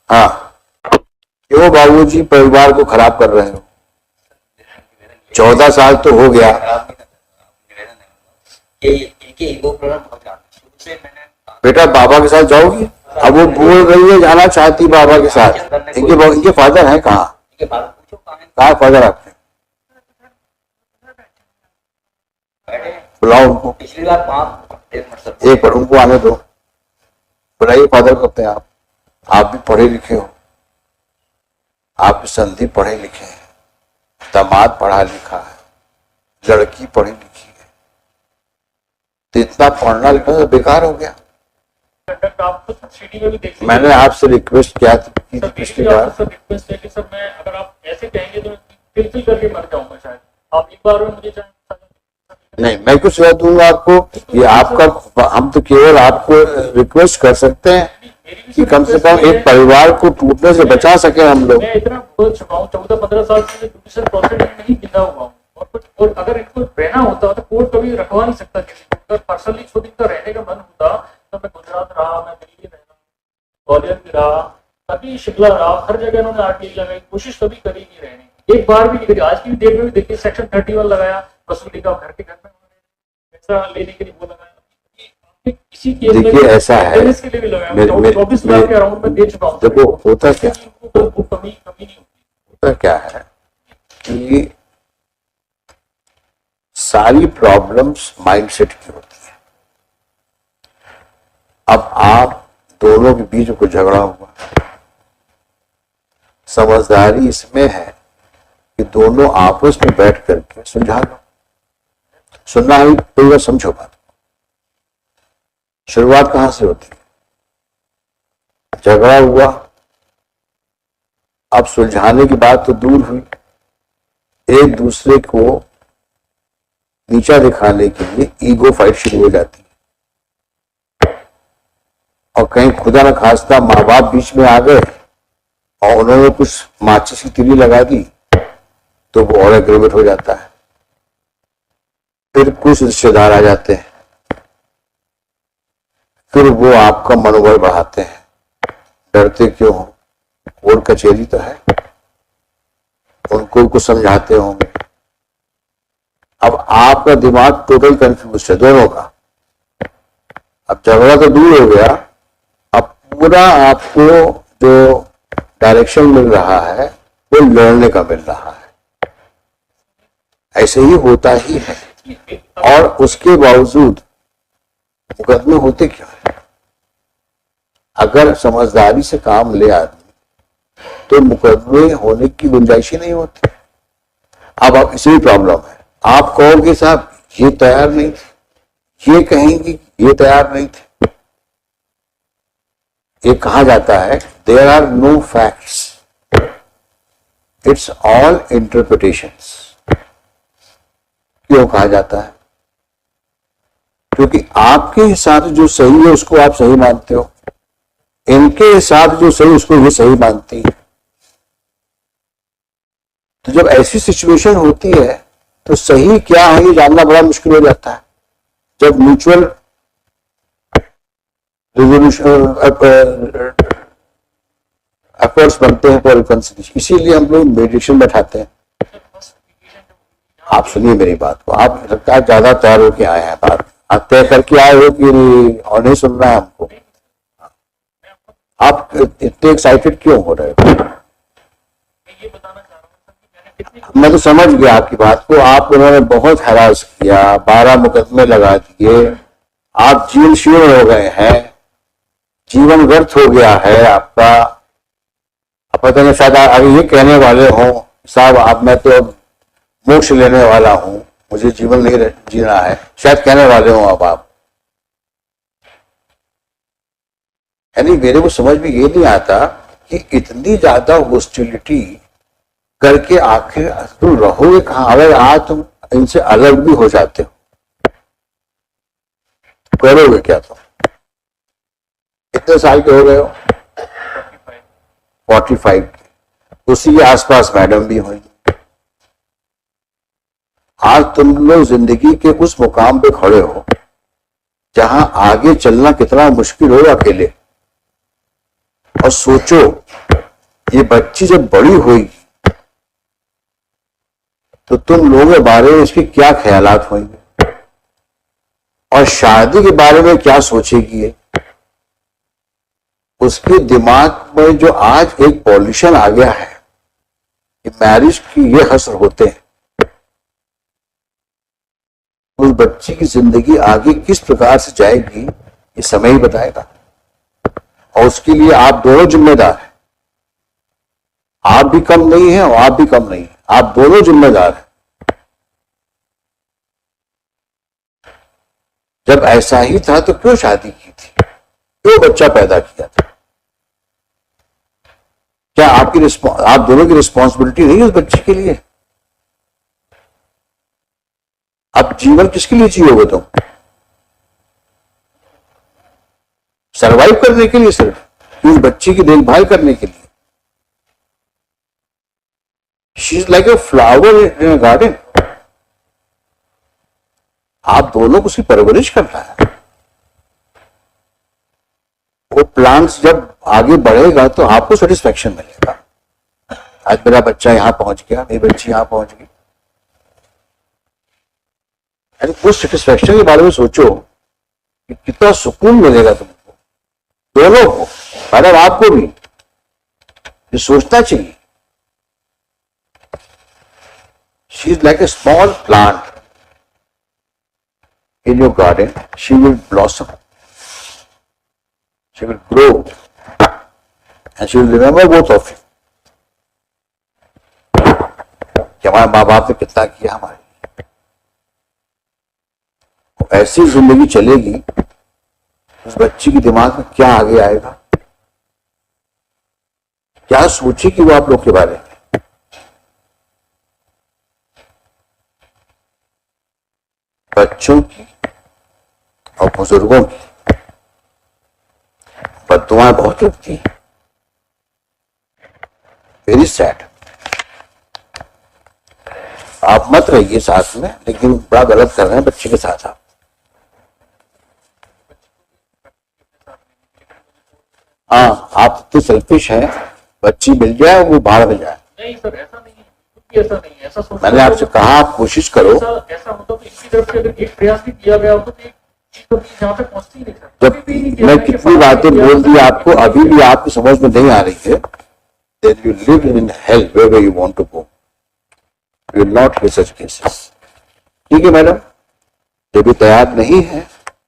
हाँ, क्यों बाबूजी परिवार को खराब कर रहे हो? 14 साल तो हो गया। बेटा बाबा के साथ जाओगी? अब वो बोल रही है जाना चाहती बाबा के साथ। इनके फादर हैं कहाँ? कहाँ फादर आपके? बुलाओ उनको। पिछली बार एक बार उनको आने दो। बुलाइए फादर करते हैं आप भी पढ़े लिखे हो, आप संधि पढ़े लिखे हैं, दामाद पढ़ा लिखा है, लड़की पढ़ी लिखी है, तो इतना पढ़ना लिखना तो बेकार हो गया। मैंने आपसे रिक्वेस्ट किया था पिछली बार। रिक्वेस्ट है कि सर मैं अगर आप ऐसे कहेंगे तो फिल करके मर जाऊंगा शायद। आप एक बार में मुझे नहीं, मैं कुछ कह दूंगा आपको, ये आपका, हम तो केवल आपको रिक्वेस्ट कर सकते हैं कि कम से कम एक परिवार को टूटने से बचा सके हम लोग। मैं इतना बोल चुका हूँ, 14-15 साल से जुडिशियल प्रोसेस में नहीं गिरा हुआ हूँ, और अगर इनको रहना होता तो कोर्ट कभी रखवा नहीं सकता किसी को। अगर पर्सनली खुद इनका रहने का मन होता तो मैं गुजरात रहा, मैं दिल्ली रहा, ग्वालियर भी रहा, कभी शिमला रहा, हर जगह इन्होंने आरटीआई लगाई, कोशिश कभी करी नहीं रहने की, एक बार भी नहीं करी। आज की डेट में भी देखिए सेक्शन 31 लगाया वसूली का, घर के घर में पैसा लेने के लिए वो लगाया। किसी केस में देखिए ऐसा है, के लिए भी लगाया, 24 लाख के अराउंड में दे चुका हूँ। देखो होता क्या, कमी नहीं होती। होता क्या है कि सारी प्रॉब्लम्स माइंडसेट की होती है। अब आप दोनों के बीच कोई झगड़ा हुआ, समझदारी इसमें है कि दोनों आपस में बैठ करके सुलझा लो। सुनना ही पूरा समझो बात। शुरुआत कहां से होती है? झगड़ा हुआ, अब सुलझाने की बात तो दूर हुई, एक दूसरे को नीचा दिखाने के लिए ईगो फाइट शुरू हो जाती है, और कहीं खुदा न खास्ता माँ बाप बीच में आ गए और उन्होंने कुछ माचिस की तीली लगा दी तो वो और एग्रीमेंट हो जाता है। फिर कुछ रिश्तेदार आ जाते हैं, फिर वो आपका मनोबल बढ़ाते हैं। डरते क्यों हो? कोर्ट कचहरी तो है, उनको कुछ समझाते होंगे। अब आपका दिमाग टोटल कंफ्यूज है दोनों का। अब झगड़ा तो दूर हो गया, अब पूरा आपको जो डायरेक्शन मिल रहा है वो लड़ने का मिल रहा है। ऐसे ही होता ही है, और उसके बावजूद मुकदमे होते क्या है? अगर समझदारी से काम ले आदमी तो मुकदमे होने की गुंजाइश ही नहीं होती। अब आप इसी प्रॉब्लम है, आप कहोगे साहब ये तैयार नहीं थे, ये कहेंगे ये तैयार नहीं थे। ये कहा जाता है there are no facts, it's all interpretations. क्यों कहा जाता है? क्योंकि आपके हिसाब से जो सही है उसको आप सही मानते हो, इनके हिसाब से जो सही उसको ये सही मानती है। तो जब ऐसी सिचुएशन होती है तो सही क्या है ये जानना बड़ा मुश्किल हो जाता है। जब म्यूचुअल रिजोल्यूशन एफर्ट्स बनते हैं फॉर रिकंसिलिएशन, इसीलिए हम लोग मेडिटेशन बैठाते हैं। आप सुनिए मेरी बात को, आप लगता है ज्यादा तैयार होके आए हैं, बात आप तय करके आए हो कि और नहीं सुनना है हमको। आप इतने एक्साइटेड क्यों हो रहे हो? मैं तो समझ गया आपकी बात को। आप उन्होंने बहुत हरास किया, 12 मुकदमे लगा दिए, आप जीवन शीर्ण हो गए हैं, जीवन व्यर्थ हो गया है आपका। आप पता नहीं शायद अगर ये कहने वाले हो साहब आप मैं तो मोक्ष लेने वाला हूं, मुझे जीवन नहीं जीना है, शायद कहने वाले हो अब आप। यानी मेरे को समझ में ये नहीं आता कि इतनी ज्यादा हॉस्टिलिटी करके आखिर तुम रहोगे कहां? अगर आज तुम इनसे अलग भी हो जाते हो करोगे क्या? तुम कितने साल के हो गए हो? 45। उसी के आसपास मैडम भी हुई। आज तुम लोग जिंदगी के उस मुकाम पे खड़े हो जहां आगे चलना कितना मुश्किल हो अकेले। और सोचो ये बच्ची जब बड़ी होगी तो तुम लोगों के बारे में इसके क्या ख्यालात होंगे और शादी के बारे में क्या सोचेगी ये। उसके दिमाग में जो आज एक पॉल्यूशन आ गया है कि मैरिज की ये हसर होते हैं, उस बच्ची की जिंदगी आगे किस प्रकार से जाएगी ये समय ही बताएगा। और उसके लिए आप दोनों जिम्मेदार हैं। आप भी कम नहीं है और आप भी कम नहीं है, आप दोनों जिम्मेदार हैं। जब ऐसा ही था तो क्यों शादी की थी, क्यों बच्चा पैदा किया था? क्या आप दोनों की रिस्पॉन्सिबिलिटी नहीं है उस बच्चे के लिए? अब जीवन किसके लिए जियोगे तुम? सरवाइव करने के लिए, सिर्फ उस बच्ची की देखभाल करने के लिए। She is like a flower in a garden. आप दोनों को उसकी परवरिश करना है। वो प्लांट्स जब आगे बढ़ेगा तो आपको सेटिस्फेक्शन मिलेगा। आज मेरा बच्चा यहां पहुंच गया, मेरी बच्ची यहां पहुंच गई, उस सेटिस्फेक्शन के बारे में सोचो कि कितना सुकून मिलेगा तुमको, दोनों को, मतलब आपको भी। ये सोचना चाहिए। She is like a small plant in your garden. She will blossom, she will grow, and she will remember both of you कि हमारे माँ बाप ने कितना किया हमारे लिए। ऐसी जिंदगी चलेगी, उस बच्ची के दिमाग में क्या आगे आएगा, क्या सोचेगी वो आप लोग के बारे में। बच्चों की और बुजुर्गों की बद्दुआएं बहुत लगती हैं। Very sad. आप मत रहिए साथ में, लेकिन बड़ा गलत कर रहे हैं बच्चे के साथ आप। हाँ, आप इतने सेल्फिश हैं, बच्ची मिल जाए वो बाहर में जाए। नहीं सर, ऐसा नहीं है, कुछ ऐसा नहीं है। ऐसा सोचना मैंने आपसे कहा आप कोशिश करो। ऐसा होता तो इनकी तरफ से अगर एक प्रयास भी किया गया होता तो एक चीज तो यहाँ पे पहुंचती नहीं सर। जब मैं कितनी बातें बोल दी आपको, अभी भी आपकी समझ में नहीं आ रही है, then you live in hell wherever you want to go. You will not hear such cases. ठीक है मैडम, जब भी तैयार नहीं है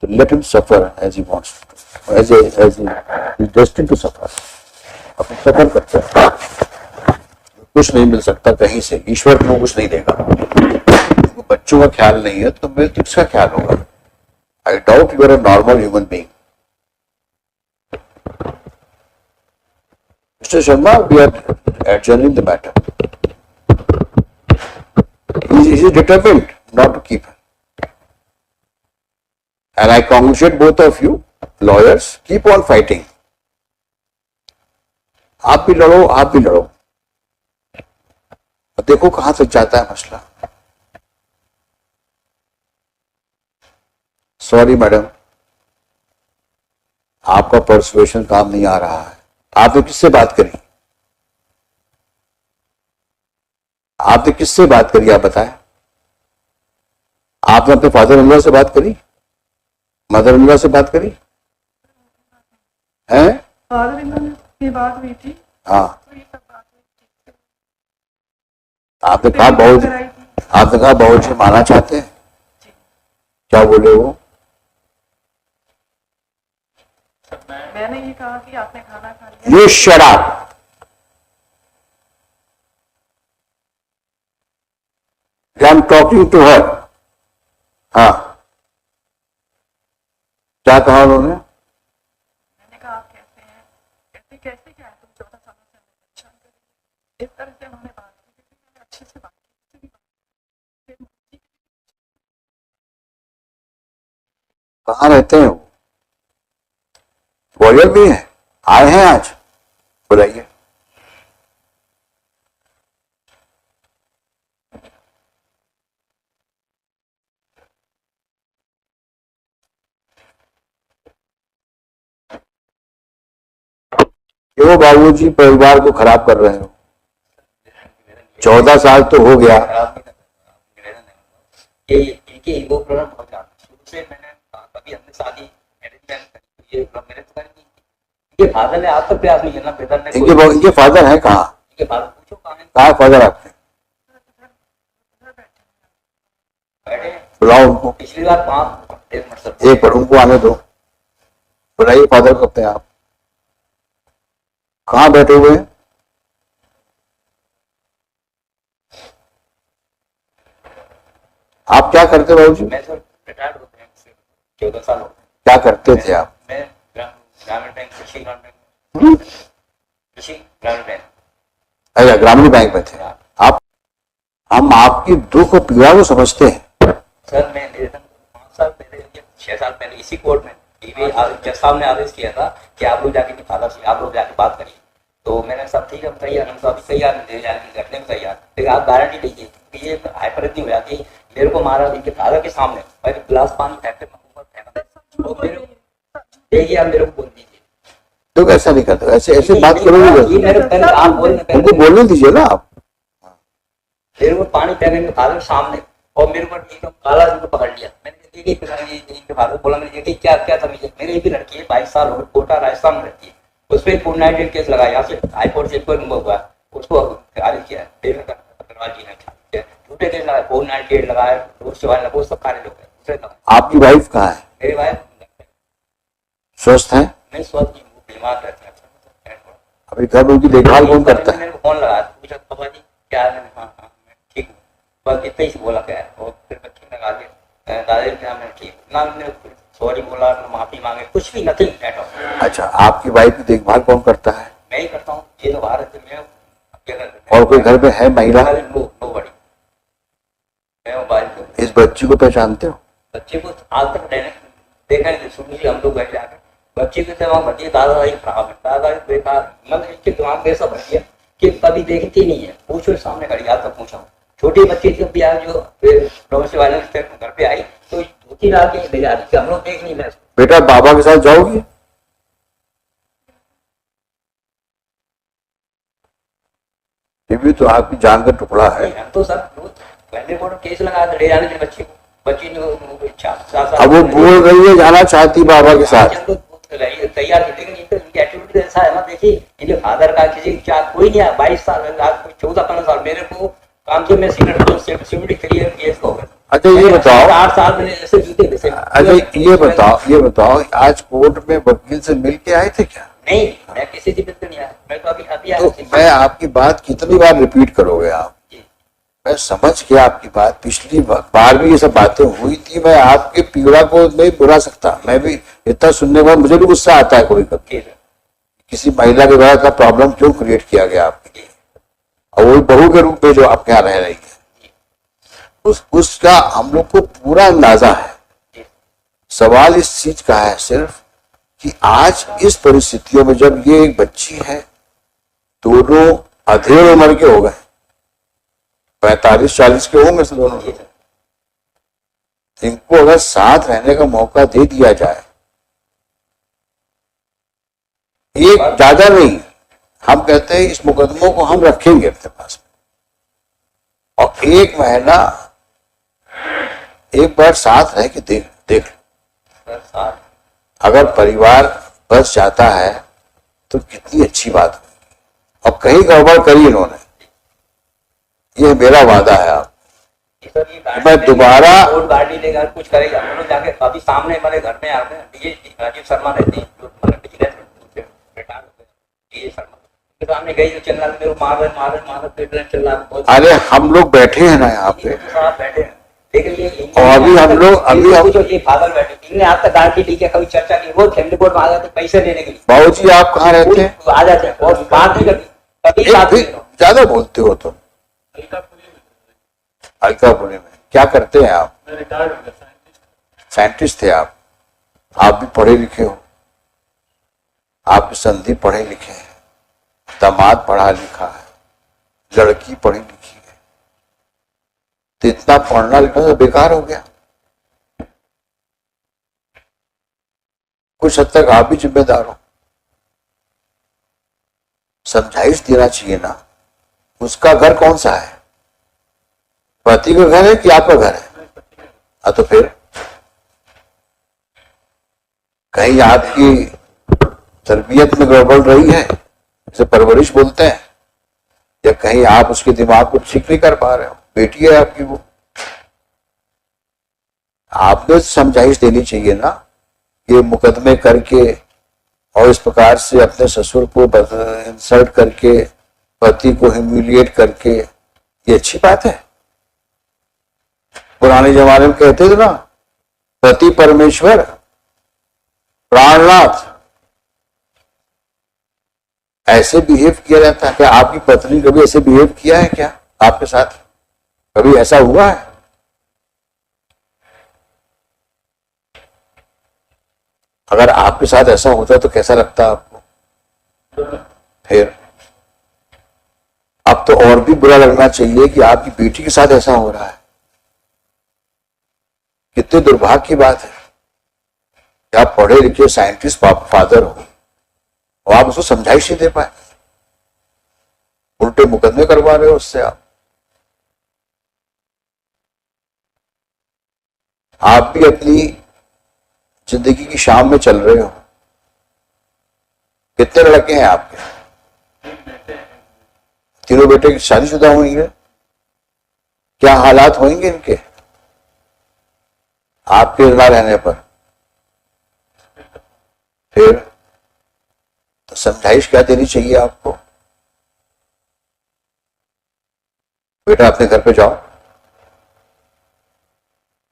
तो let him suffer as he wants to, as he is destined to suffer. अपने सफर करते हैं, कुछ नहीं मिल सकता कहीं से, ईश्वर को कुछ नहीं देगा। बच्चों का ख्याल नहीं है तो मेरे किसका ख्याल होगा? I doubt you are a normal human being. Mr. Sharma, we are adjourning the matter. He is determined not to keep her. And I congratulate both of you, lawyers. Keep on fighting. आप भी लड़ो, आप भी लड़ो। और देखो कहां तक जाता है मसला। सॉरी मैडम, आपका पर्सुएशन काम नहीं आ रहा है। आपने किससे बात करी? आपने किससे बात करी आप बताएं? आपने अपने फादर इन लॉ से बात करी, मदर इन लॉ से बात करी हैं? फादर इन लॉ से बात हुई थी। हाँ, तो ये सब बात हुई थी। आपने कहा बहुत जी माना चाहते हैं। क्या बोले वो? मैंने ये कहा कि आपने खाना खा लिया। You shut up. I'm talking to her. हाँ, क्या कहा उन्होंने? मैंने कहा आप कैसे हैं, कैसे कैसे क्या है, तुम 14 सालों से हमें परेशान कर रही हो। इस तरह से उन्होंने बात की थी, मैंने अच्छे से बात की थी। कहाँ रहते हैं वो? ग्वालियर भी है, आए हैं आज? बुलाइए। क्यों बाबूजी परिवार को खराब कर रहे हो? 14 साल तो हो गया। इनके ईगो प्रॉब्लम बहुत ज्यादा शुरू से मैंने कभी हमने शादी मैनेजमेंट करी ये मेरे तो करी इनके फादर ने आज तक प्रयास नहीं किया ब्रदर ने इनके फादर हैं कहाँ? इनके फादर पूछो कहाँ कहाँ फादर आपके? बैठे बुलाओ उनको। पिछली बार 1 मिनट एक पर उनको आने दो। बुलाइए फादर को अपने आप। कहाँ बैठे हुए हैं? आप क्या करते बाबूजी? मैं सर रिटायर्ड हो गया 14 साल हो गए। क्या करते थे आप? मैं ग्रामीण बैंक कृषि ग्रामीण बैंक अच्छा, ग्रामीण बैंक में थे आप। हम आपकी दुख और पीड़ा को समझते हैं। सर मैं 5 साल पहले 6 साल पहले इसी कोर्ट में जज साहब ने आदेश किया था कि आप लोग जाके फादर से आप लोग जाके बात करिए। तो मैंने सब ठीक है तैयार हम सब तैयार ले जाने की रखने में तैयार, लेकिन आप गारंटी लीजिए कि ये हाइपर इतनी हो जाती है मेरे को मारा इनके फादर के सामने भाई गिलास पानी फेंकते देखिए आप मेरे को बोल दीजिए तो कैसा नहीं करते? ऐसे बात करोगे? आप बोलने उनको बोलने दीजिए ना आप। मेरे को पानी फेंकने फादर के सामने और मेरे को एकदम काला जिनको पकड़ लिया। मैंने देखी इनके फादर बोला मैंने देखी क्या क्या समझिए मेरी एक भी लड़की है 22 साल हो गए कोटा राजस्थान में रहती है उस पर 498 केस लगाया यहाँ से हाईकोर्ट से कोई हुआ उसको खारिज किया जी ने झूठे केस लगाए 498 लगाए वो सब खारिज हो गए। आपकी वाइफ कहाँ है? मेरी वाइफ स्वस्थ है? नहीं स्वस्थ बीमार रहते हैं। अभी घर में उनकी देखभाल कौन करता है? मैंने फोन लगाया पूछा पापा जी क्या है? हाँ मैं ठीक हूँ बस इतना ही बोला क्या है और फिर बच्चे लगा दिए दादाजी क्या मैं ठीक ना मैंने सॉरी बोला माफी मांगे कुछ भी नथिंग एट ऑल। अच्छा, आपकी वाइफ की देखभाल कौन करता है? मैं ही करता हूँ ये तो बाहर है मैं और कोई घर में है महिला? नो बड़ी मैं मोबाइल इस बच्ची को पहचानते हो? बच्चे को आज तक देखा नहीं शुरू से हम लोग बैठ जाकर बच्चे के दिमाग भर दिया दादाजी खराब है दादाजी बेकार मतलब इसके दिमाग में ऐसा भर दिया कि कभी देखती नहीं है पूछो सामने खड़ी आज तक पूछा छोटी बच्ची थी भी आज जो डोमेस्टिक वायलेंस घर पे आई तो धोती डाल के ले जा रही थी हम लोग देख नहीं रहे। बेटा बाबा के साथ जाओगी? ये भी तो आपकी जान का टुकड़ा है। हम तो सर पहले को केस लगा ले जाने के बच्चे को बच्ची ने इच्छा अब वो बोल रही है जाना चाहती बाबा के साथ तैयार थी लेकिन इनकी एटीट्यूड ऐसा है ना देखिए इनके फादर का किसी कोई नहीं है 22 साल 14-15 साल मेरे को काम से मैं सिक्योरिटी क्लियर केस हो गया। अच्छा ये बताओ 8 साल मैंने ऐसे जूते घिसे। अच्छा ये बताओ आज कोर्ट में वकील से मिल के आए थे क्या? नहीं मैं किसी से मिलकर नहीं आया मैं तो अभी आया तो मैं आपकी बात कितनी बार रिपीट करोगे आप? मैं समझ गया आपकी बात। पिछली बार भी ये सब बातें हुई थी। मैं आपके पीड़ा को नहीं बुला सकता। मैं भी इतना सुनने के बाद मुझे भी गुस्सा आता है कभी कभी किसी महिला के द्वारा का प्रॉब्लम क्यों क्रिएट किया गया आपके लिए और वही बहू के रूप में जो आपके यहाँ रह रही है उसका हम लोग को पूरा अंदाजा है। सवाल इस चीज का है सिर्फ कि आज इस परिस्थितियों में जब ये एक बच्ची है दोनों अधेड़ उम्र के हो गए 45-40 के होंगे से दोनों। इनको अगर साथ रहने का मौका दे दिया जाए एक ज्यादा नहीं हम कहते हैं इस मुकदमों को हम रखेंगे अपने पास में और 1 महीना एक बार साथ रह के देख अगर परिवार बस जाता है तो कितनी अच्छी बात है। और कहीं गड़बड़ करी इन्होंने ये मेरा वादा है आप मैं दोबारा गाड़ी लेकर कुछ करेगा हम लोग जाके अभी सामने हमारे घर में आते हैं राजीव शर्मा रहते हैं सामने गई तो चल रहा मेरे मार अरे हम लोग बैठे हैं ना यहाँ पे बैठे हैं लेकिन और अभी हम लोग ये फादर बैठे इनने आज तक गारंटी ली कभी चर्चा की वो फैमिली कोर्ट में आ जाते पैसे देने के लिए बाबूजी आप कहाँ रहते हैं? आ जाते हैं और बात नहीं करती कभी ज्यादा बोलते हो तुम। अलकापुरी में क्या करते हैं आप? साइंटिस्ट थे आप भी पढ़े लिखे हो आपकी संधि पढ़े लिखे हैं दामाद पढ़ा लिखा है लड़की पढ़ी लिखी है तो इतना पढ़ना लिखना तो बेकार हो गया। कुछ हद तक आप भी जिम्मेदार हो। समझाइश देना चाहिए ना। उसका घर कौन सा है? पति का घर है कि आपका घर है? हाँ, तो फिर कहीं आपकी तरबियत में गड़बड़ रही है, इसे परवरिश बोलते हैं, या कहीं आप उसके दिमाग को ठीक नहीं कर पा रहे हो। बेटी है आपकी, वो आपने समझाइश देनी चाहिए ना। ये मुकदमे करके और इस प्रकार से अपने ससुर को इंसल्ट करके, पति को ह्यूमिलिएट करके, ये अच्छी बात है? पुराने जमाने में कहते थे ना, पति परमेश्वर प्राणनाथ। ऐसे बिहेव किया जाता है क्या? आपकी पत्नी कभी ऐसे बिहेव किया है क्या आपके साथ? कभी ऐसा हुआ है? अगर आपके साथ ऐसा होता तो कैसा लगता आपको? फिर अब तो और भी बुरा लगना चाहिए कि आपकी बेटी के साथ ऐसा हो रहा है। कितने दुर्भाग्य की बात है कि आप पढ़े लिखे साइंटिस्ट फादर हो और आप उसको समझाइश नहीं दे पाए, उल्टे मुकदमे करवा रहे हो उससे। आप भी अपनी जिंदगी की शाम में चल रहे हो। कितने लड़के हैं आपके? तीनों बेटे शादीशुदा होंगे। क्या हालात होंगे इनके आपके ना रहने पर? फिर तो समझाइश क्या देनी चाहिए आपको? बेटा अपने घर पे जाओ,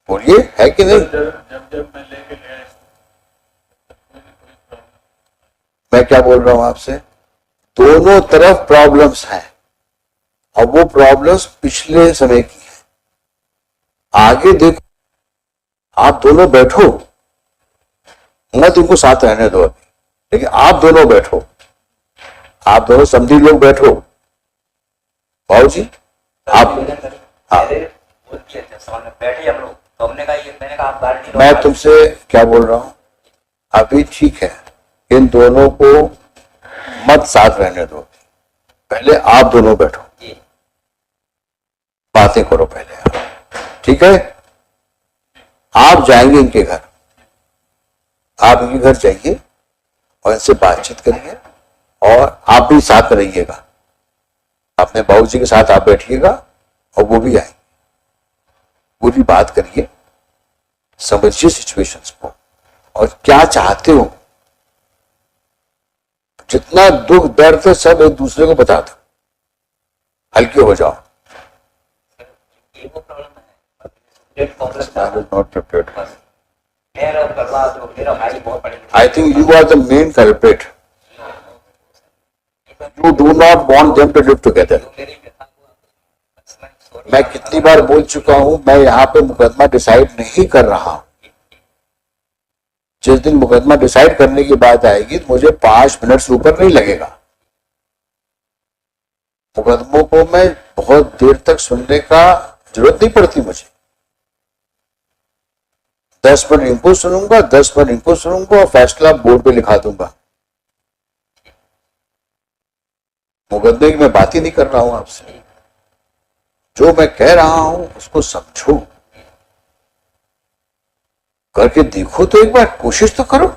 बोलिए, है कि नहीं? जब मैं लेके गया, मैं क्या बोल रहा हूं आपसे, दोनों तरफ प्रॉब्लम्स हैं और वो प्रॉब्लम्स पिछले समय की है। आगे देखो, आप दोनों बैठो, मत उनको साथ रहने दो अभी, लेकिन आप दोनों बैठो, आप दोनों समझी लोग बैठो। भाव जी आप, हाँ, बैठे हम लोग, तो हमने कहा ये, मैंने कहा आप गाड़ी, मैं तुमसे क्या बोल रहा हूं, अभी ठीक है, इन दोनों को मत साथ रहने दो, पहले आप दोनों बैठो, बातें करो पहले आप, ठीक है? आप जाएंगे इनके घर, आप इनके घर जाइए और इनसे बातचीत करिए और आप भी साथ में रहिएगा। अपने बाबूजी के साथ आप बैठिएगा और वो भी आएंगे, पूरी बात करिए, समझिए सिचुएशंस को और क्या चाहते हो। जितना दुख दर्द है सब एक दूसरे को बता दो, हल्के हो जाओ। I think you are the main culprit. You do not want them to live together. मैं कितनी बार बोल चुका हूं, मैं यहाँ पे मुकदमा डिसाइड नहीं कर रहा हूं। जिस दिन मुकदमा डिसाइड करने की बात आएगी तो मुझे 5 मिनट से ऊपर नहीं लगेगा। मुकदमों को मैं बहुत देर तक सुनने का जरूरत नहीं पड़ती मुझे। 10 मिनट इनको सुनूंगा, 10 मिनट इनको सुनूंगा और फैसला बोर्ड पे लिखा दूंगा। मुकदमे की मैं बात ही नहीं कर रहा हूं आपसे। जो मैं कह रहा हूं उसको समझो, करके देखो, तो एक बार कोशिश तो करो।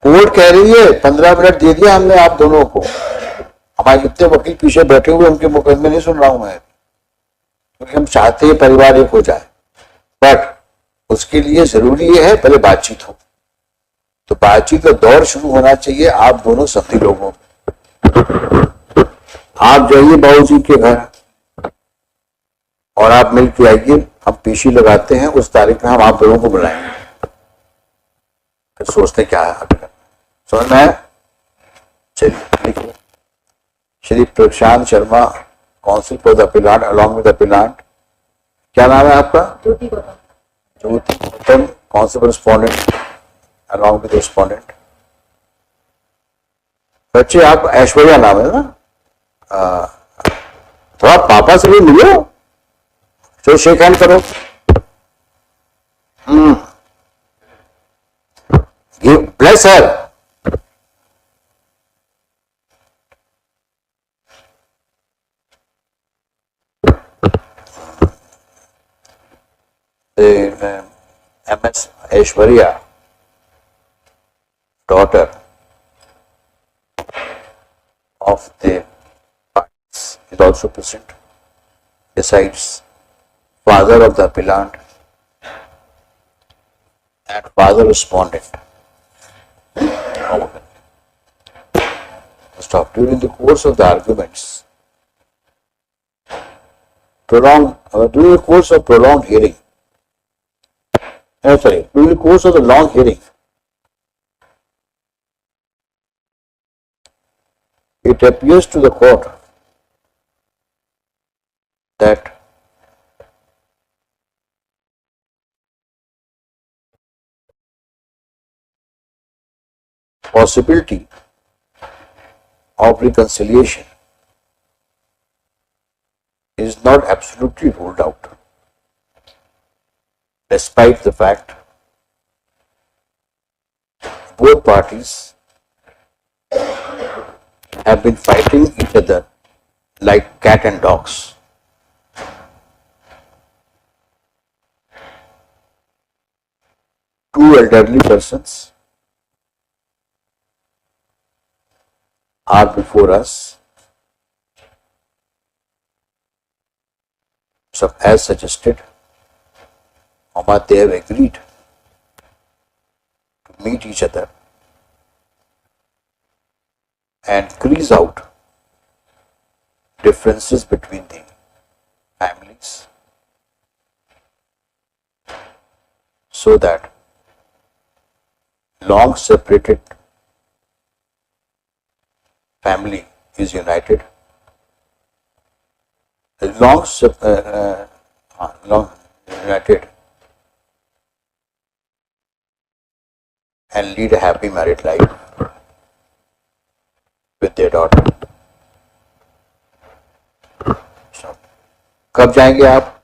कोर्ट कह रही है 15 मिनट दे दिया हमने आप दोनों को। हमारे जितने वकील पीछे बैठे हुए उनके मुकदमे नहीं सुन रहा हूं मैं, क्योंकि हम चाहते हैं परिवार एक हो जाए, बट उसके लिए जरूरी है पहले बातचीत हो। तो बातचीत का दौर शुरू होना चाहिए आप दोनों सभी लोगों। आप जाइए बाबूजी के घर और आप मिल के आइए, हम पेशी लगाते हैं, उस तारीख में हम आप दोनों को बुलाएंगे, फिर सोचते क्या है आगे करना। समझ में आया? चलिए लिखिए, Shri Prashant Sharma, counsel for the appellant along with appellant. क्या नाम है आपका? Jyoti Gautam, counsel respondent along with respondent. बच्चे आप ऐश्वर्या नाम है ना? थोड़ा पापा से भी मिलो, चलो शेक हैंड करो। Bless her, the MS Aishwarya, daughter of the parties, is also present. Besides, father of the appellant and father respondent. Stop. During the course of the arguments, during the course of prolonged hearing, during the course of the long hearing, it appears to the court that possibility of reconciliation is not absolutely ruled out, despite the fact both parties have been fighting each other like cat and dogs. Two elderly persons are before us, so as suggested, they have agreed to meet each other and crease out differences between the families so that long separated family is united, long united and lead a happy married life with their daughter. कब जाएंगे आप?